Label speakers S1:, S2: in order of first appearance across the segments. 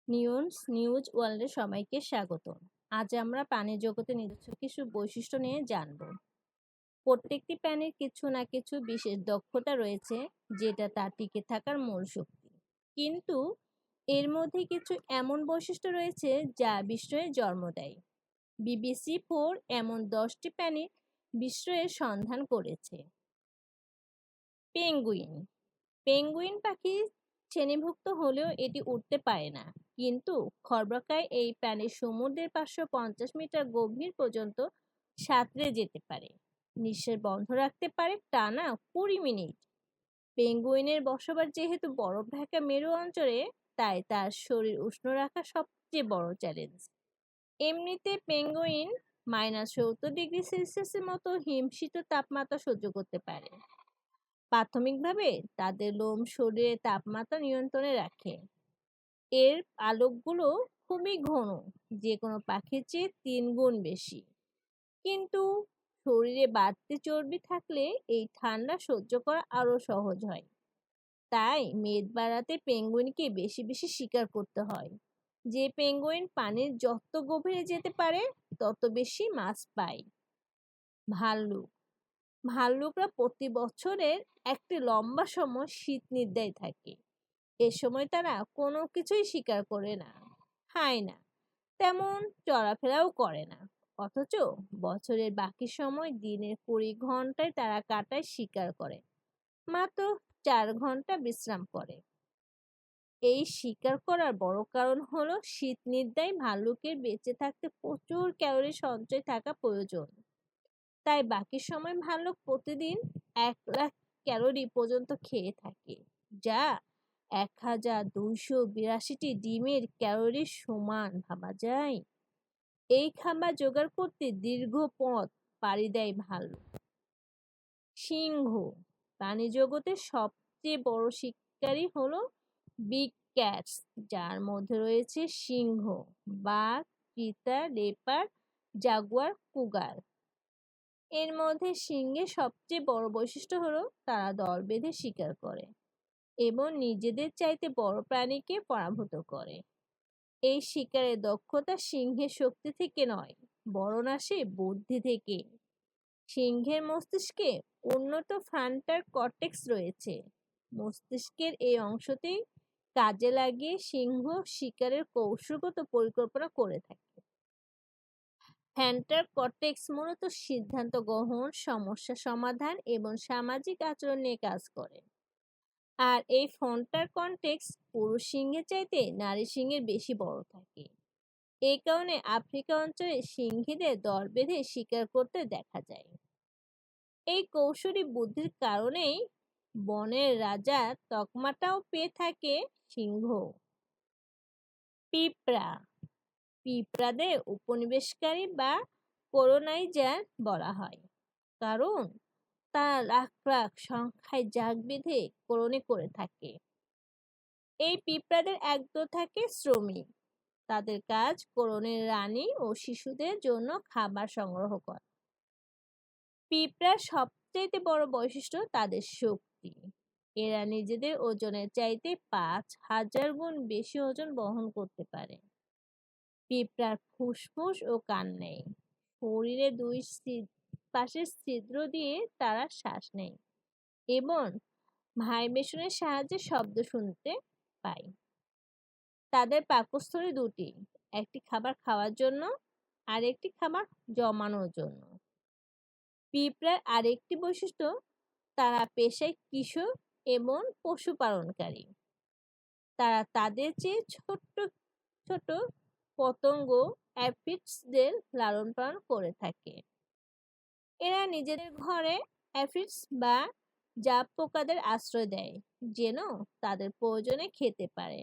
S1: News news ওয়ার্ল্ডে সবাইকে স্বাগতম। আজ আমরা প্রাণী জগতে নিজস্ব কিছু বৈশিষ্ট্য নিয়ে জানব। প্রত্যেকটি প্রাণীর কিছু না কিছু বিশেষ দক্ষতা রয়েছে, যেটা তার টিকে থাকার মূল শক্তি। কিন্তু এর মধ্যে কিছু এমন বৈশিষ্ট্য রয়েছে যা বিস্ময়ের জন্ম দেয়। BBC4 এমন 10টি প্রাণীর বিস্ময়ের সন্ধান করেছে। পেঙ্গুইন পেঙ্গুইন পাখি শ্রেণীভুক্ত হলেও এটি উড়তে পারে না, কিন্তু খর্বাকায় এই প্রাণী সমুদ্রের 550 মিটার গভীর পর্যন্ত সাঁতরে যেতে পারে। নিঃশ্বাস বন্ধ রাখতে পারে টানা 20 মিনিট। পেঙ্গুইনের বসবাস যেহেতু বরফ ঢাকা মেরু অঞ্চলে, তাই তার শরীর উষ্ণ রাখা সবচেয়ে বড় চ্যালেঞ্জ। এমনিতে পেঙ্গুইন -70°C মতো হিমশীত তাপমাত্রা সহ্য করতে পারে। প্রাথমিকভাবে তাদের লোম শরীরের তাপমাত্রা নিয়ন্ত্রণে রাখে। এর পালকগুলো খুবই ঘন, যে কোনো পাখির চেয়ে 3 গুণ বেশি। কিন্তু শরীরে বাড়তি চর্বি থাকলে এই ঠান্ডা সহ্য করা আরো সহজ হয়। তাই মেদ বাড়াতে পেঙ্গুইনকে বেশি বেশি শিকার করতে হয়। যে পেঙ্গুইন পানির যত গভীরে যেতে পারে, তত বেশি মাছ পায়। ভাল্লুক ভাল্লুকরা প্রতি বছরের একটি লম্বা সময় শীত নিদ্রায় থাকে। এ সময় তারা কোনো কিছুই শিকার করে না, খায় না, তেমন চলাফেরাও করে না। অথচ বছরের বাকি সময় দিনের 20 ঘন্টায় তারা কাটায় শিকার করে, মাত্র 4 ঘন্টা বিশ্রাম করে। এই শিকার করার বড় কারণ হলো শীত নিদ্রায় ভাল্লুকের বেঁচে থাকতে প্রচুর ক্যালোরি সঞ্চয় থাকা প্রয়োজন। তাই বাকি সময় ভাল্লুক প্রতিদিন 1 লাখ ক্যালোরি পর্যন্ত খেয়ে থাকে, যা 1282টি ডিমের ক্যালোরির সমান। ভাবা যায়? এই খাবার জোগাড় করতে দীর্ঘ পথ পাড়ি দেয় ভাল্লুক। সিংহ প্রাণী জগতের সবচেয়ে বড় শিকারী হলো বিগ ক্যাটস, যার মধ্যে রয়েছে সিংহ, বাঘ, চিতা, লেপার্ড, জাগুয়ার, কুগার। এর মধ্যে সিংহের সবচেয়ে বড় বৈশিষ্ট্য হলো তারা দল বেঁধে শিকার করে এবং নিজেদের চাইতে বড় প্রাণীকে পরাভূত করে। এই শিকারের দক্ষতা সিংহের শক্তি থেকে নয়, বরং আসে বুদ্ধি থেকে। সিংহের মস্তিষ্কে উন্নত ফ্রন্টাল কর্টেক্স রয়েছে। মস্তিষ্কের এই অংশতেই কাজে লাগিয়ে সিংহ শিকারের কৌশলগত পরিকল্পনা করে থাকে। ফ্রন্টাল কর্টেক্স মূলত সিদ্ধান্ত গ্রহণ, সমস্যা সমাধান এবং সামাজিক আচরণ নিয়ে কাজ করে। আর এই ফ্রন্টাল কর্টেক্স পুরুষ সিংহের চাইতে নারী সিংহের বেশি বড় থাকে। এই কারণে আফ্রিকা অঞ্চলে সিংহীদের দল বেঁধে শিকার করতে দেখা যায়। এই কৌশলী বুদ্ধির কারণেই বনের রাজা তকমাটাও পেয়ে থাকে সিংহ। পিঁপড়া পিঁপড়াদের উপনিবেশকারী বা কলোনাইজার বলা হয়, কারণ তারা লাখ লাখ সংখ্যায় জাক বেঁধে কলোনি করে থাকে। এই পিঁপড়াদের একদল থাকে শ্রমিক। তাদের কাজ কলোনির রানী ও শিশুদের জন্য খাবার সংগ্রহ করা। পিঁপড়ার সবচেয়ে বড় বৈশিষ্ট্য তাদের শক্তি। এরা নিজেদের ওজনের চাইতে 5000 গুণ বেশি ওজন বহন করতে পারে। পিঁপড়ার ফুসফুস ও কান নেই। শরীরে 2 পাশের ছিদ্র দিয়ে তারা শ্বাস নেয় এবং ভাইব্রেশনের সাহায্যে শব্দ শুনতে পায়। তাদের পাকস্থলী 2টি, একটি খাবার খাওয়ার জন্য আর একটি খাবার জমানোর জন্য। পিঁপড়ার আরেকটি বৈশিষ্ট্য, তারা পেশায় কৃষক এবং পশুপালনকারী। তারা তাদের চেয়ে ছোট ছোট পতঙ্গ অ্যাফিডসদের লালন পালন করে থাকে। এরা নিজেদের ঘরে অ্যাফিডস বা জাপ পোকাদের আশ্রয় দেয়, যেন তাদের প্রয়োজনে খেতে পারে।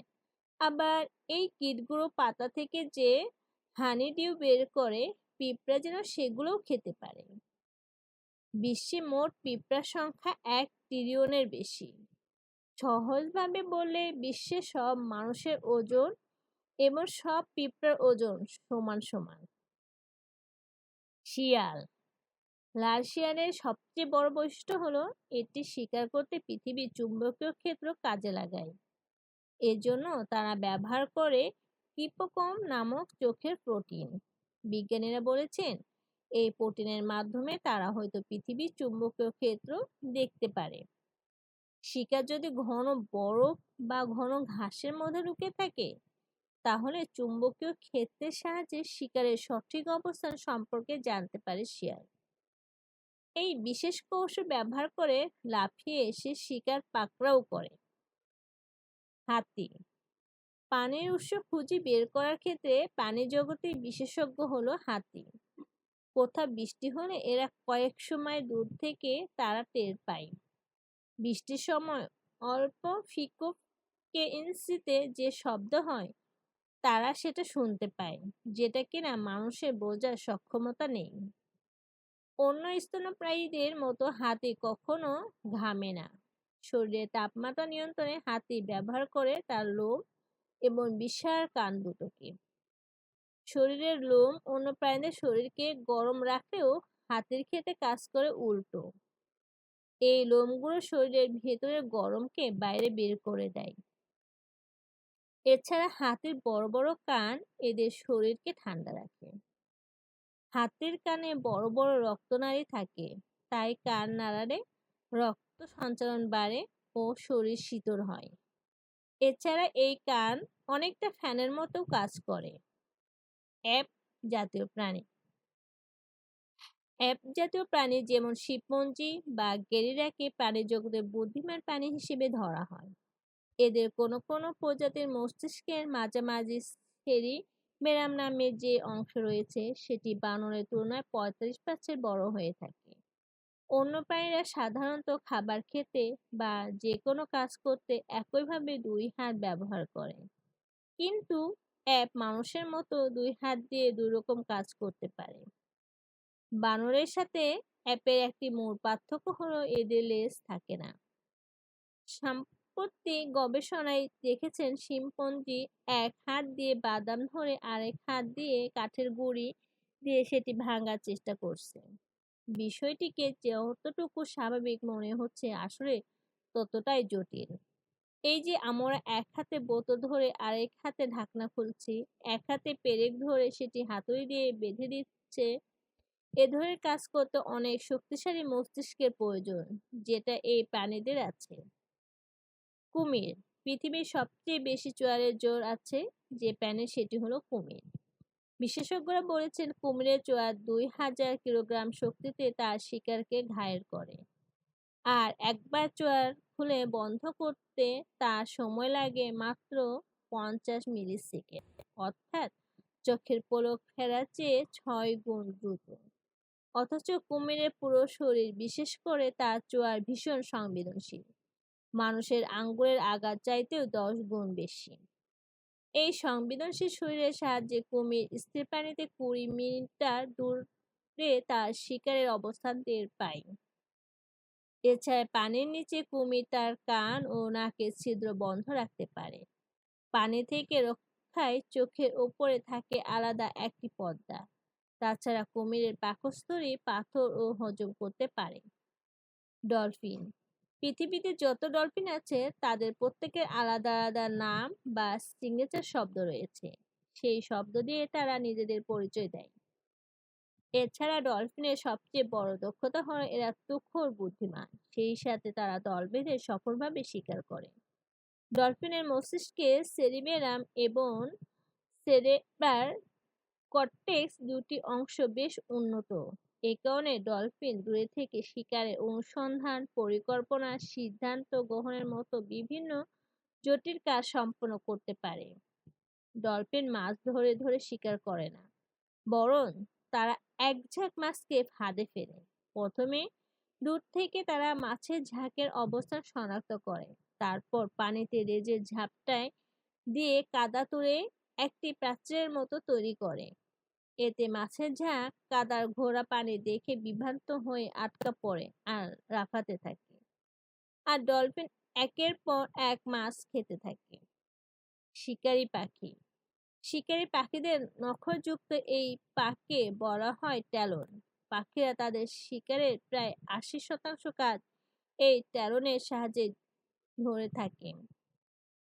S1: আবার এই কীটগুলো পাতা থেকে যে হানিডিউ বের করে, পিঁপড়া যেন সেগুলোও খেতে পারে। বিশ্বে মোট পিঁপড়ার সংখ্যা 1 ট্রিলিয়নের বেশি। সহজভাবে বললে বিশ্বের সব মানুষের ওজন এবং সব পিঁপড়ার ওজন সমান সমান। শিয়াল লাল শিয়ালের সবচেয়ে বড় বৈশিষ্ট্য হলো এটি শিকার করতে পৃথিবীর চুম্বকীয় ক্ষেত্র কাজে লাগায়। এজন্য তারা ব্যবহার করে হিপোক্যাম্পাস নামক চোখের প্রোটিন। বিজ্ঞানীরা বলেছেন এই প্রোটিনের মাধ্যমে তারা হয়তো পৃথিবীর চুম্বকীয় ক্ষেত্র দেখতে পারে। শিকার যদি ঘন বরফ বা ঘন ঘাসের মধ্যে ঢুকে থাকে, তাহলে চুম্বকীয় ক্ষেত্রের সাহায্যে শিকারের সঠিক অবস্থান সম্পর্কে জানতে পারে শিয়াল। এই বিশেষ কৌশল ব্যবহার করে লাফিয়ে এসে শিকার পাকড়াও করে। হাতি। পানির উৎস খুঁজে বের করার ক্ষেত্রে প্রাণী জগতের বিশেষজ্ঞ হলো হাতি। কোথাও বৃষ্টি হলে এরা কয়েকশো মাইল দূর থেকে তারা টের পায়। বৃষ্টির সময় অল্প ফ্রিকোয়েন্সিতে যে শব্দ হয় তারা সেটা শুনতে পায়, যেটা কিনা মানুষের বোঝার সক্ষমতা নেই। অন্য স্তন্যপ্রায়ীদের মতো হাতি কখনো ঘামে না। শরীরের তাপমাত্রা নিয়ন্ত্রণে হাতি ব্যবহার করে তার লোম এবং বিশাল কান দুটোকে। শরীরের লোম অন্য প্রাণীদের শরীরকে গরম রাখলেও হাতির ক্ষেত্রে কাজ করে উল্টো। এই লোমগুলো শরীরের ভেতরের গরমকে বাইরে বের করে দেয়। এছাড়া হাতির বড় বড় কান এদের শরীরকে ঠান্ডা রাখে। হাতির কানে বড় বড় রক্তনালী থাকে, তাই কান নাড়ালে রক্ত সঞ্চালন বাড়ে ও শরীর শীতল হয়। এছাড়া এই কান অনেকটা ফ্যানের মতো কাজ করে। অ্যাপ জাতীয় প্রাণী। অ্যাপ জাতীয় প্রাণী যেমন শিম্পাঞ্জি বা গেরিলাকে প্রাণীজগতের বুদ্ধিমান প্রাণী হিসেবে ধরা হয়। এদের কোনো কোনো প্রজাতির মস্তিষ্কের মাঝামাঝি সেরিবেরাম নামে যে অংশ রয়েছে সেটি বানরের তুলনায় 45% বড় হয়ে থাকে। অন্য প্রাণীরা সাধারণত খাবার খেতে বা যে কোনো কাজ করতে একইভাবে দুই হাত ব্যবহার করে, কিন্তু অ্যাপ মানুষের মতো দুই হাত দিয়ে দুই রকম কাজ করতে পারে। বানরের সাথে অ্যাপের একটি মূল পার্থক্য হলো এদের লেজ থাকে না। সাম্প্রতিক গবেষণায় দেখেছেন শিম্পাঞ্জি এক হাত দিয়ে বাদাম ধরে আরেক হাত দিয়ে কাঠের গুঁড়ি দিয়ে সেটি ভাঙার চেষ্টা করছে। বিষয়টিকে যতটুকু স্বাভাবিক মনে হচ্ছে আসলে ততটাই জটিল। এই যে আমরা এক হাতে বোতল ধরে আরেক হাতে ঢাকনা খুলছি, এক হাতে পেরেক ধরে সেটি হাতুড়ি দিয়ে বেঁধে দিচ্ছে, এ ধরনের কাজ করতে অনেক শক্তিশালী মস্তিষ্কের প্রয়োজন, যেটা এই প্রাণীদের আছে। কুমির। পৃথিবীর সবচেয়ে বেশি চোয়ালের জোর আছে যে প্রাণী, সেটি হলো কুমির। বিশেষজ্ঞরা বলেছেন কুমিরের চোয়াল 2000 কিলোগ্রাম শক্তিতে তার শিকারকে ঘায়েল করে। আর একবার চোয়াল খুলে বন্ধ করতে তার সময় লাগে মাত্র 50 মিলিসেকেন্ড, অর্থাৎ চোখের পলক ফেরার চেয়ে 6 গুণ দ্রুত। অথচ কুমিরের পুরো শরীর, বিশেষ করে তার চোয়াল ভীষণ সংবেদনশীল, মানুষের আঙ্গুলের আগার চাইতেও 10 গুণ বেশি। এই সংবেদনশীল শরীরের সাহায্যে কুমির স্থির পানিতে 20 মিটার দূরে তার শিকারের অবস্থান টের পায়। এছাড়া পানির নিচে কুমির তার কান ও নাকের ছিদ্র বন্ধ রাখতে পারে। পানি থেকে রক্ষায় চোখের ওপরে থাকে আলাদা একটি পর্দা। তাছাড়া কুমিরের পাকস্থলী পাথর ও হজম করতে পারে। ডলফিন। পৃথিবীতে যত ডলফিন আছে তাদের প্রত্যেকের আলাদা আলাদা নাম বা সিগনেচার শব্দ রয়েছে। সেই শব্দ দিয়ে তারা নিজেদের পরিচয় দেয়। এছাড়া ডলফিনের সবচেয়ে বড় দক্ষতা হলো এরা তুখোড় বুদ্ধিমান, সেই সাথে তারা দল বেঁধে সফলভাবে শিকার করে। ডলফিনের মস্তিষ্কে সেরিবেরাম এবং সেরেব্রাল কর্টেক্স দুটি অংশ বেশ উন্নত। এ কারণে ডলফিন দূরে থেকে শিকারের অনুসন্ধান, পরিকল্পনা, সিদ্ধান্ত গ্রহণের মতো বিভিন্ন জটিল কাজ সম্পন্ন করতে পারে। ডলফিন মাছ ধরে ধরে শিকার করে না, বরং তারা এক ঝাঁক মাছকে ফাঁদে ফেলে। প্রথমে দূর থেকে তারা মাছের ঝাঁকের অবস্থান শনাক্ত করে, তারপর পানিতে লেজের ঝাপটায় দিয়ে কাদা তুলে একটি প্রাচীরের মতো তৈরি করে। এতে মাছের ঝাঁক কাদার ঘোড়া পানি দেখে বিভ্রান্ত হয়ে আটকা পড়ে আর লাফাতে থাকে। আর ডলফিন একের পর এক মাছ খেতে থাকে। শিকারী পাখি। শিকারী পাখিদের নখযুক্ত এই পাকে বলা হয় ট্যালন। পাখিরা তাদের শিকারের প্রায় 80% কাজ এই ট্যালনের সাহায্যে ধরে থাকে।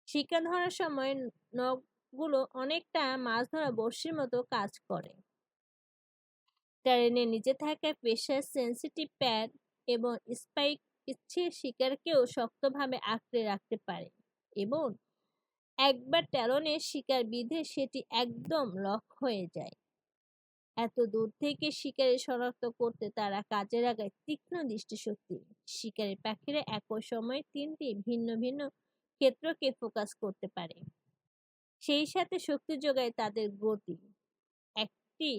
S1: শিকার ধরার সময় নখ গুলো অনেকটা মাছ ধরা বড়শির মতো কাজ করে। টারেনের নিচে থাকা প্রেসার সেন্সিটিভ প্যাড এবং স্পাইক স্থির শিকারকেও শক্তভাবে আঁকড়ে রাখতে পারে এবং একবার ট্যালনের শিকার বিঁধে সেটি একদম লক হয়ে যায়। এত দূর থেকে শিকারী শনাক্ত করতে তারা কাজে লাগায় তীক্ষ্ণ দৃষ্টিশক্তি। শিকারী পাখিরা একই সময়ে ৩টি ভিন্ন ভিন্ন ক্ষেত্রকে ফোকাস করতে পারে, সেই সাথে শক্তি যোগায় তাদের গতি। একটি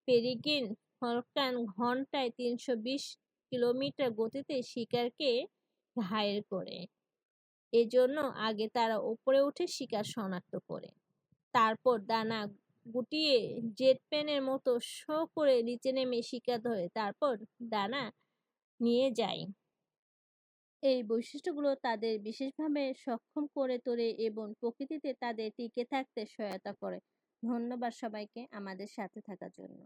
S1: পেরিগ্রিন ফলকান ঘন্টায় ৩২০ কিলোমিটার গতিতে শিকারকে ঘায়েল করে। এজন্য আগে তারা উপরে উঠে শিকার শনাক্ত করে, তারপর ডানা গুটিয়ে জেট প্লেনের মতো শো করে নিচে নেমে শিকার ধরে, তারপর ডানা নিয়ে যায়। এই বৈশিষ্ট্যগুলো তাদের বিশেষভাবে সক্ষম করে তোলে এবং প্রকৃতিতে তাদের টিকে থাকতে সহায়তা করে। ধন্যবাদ সবাইকে আমাদের সাথে থাকার জন্য।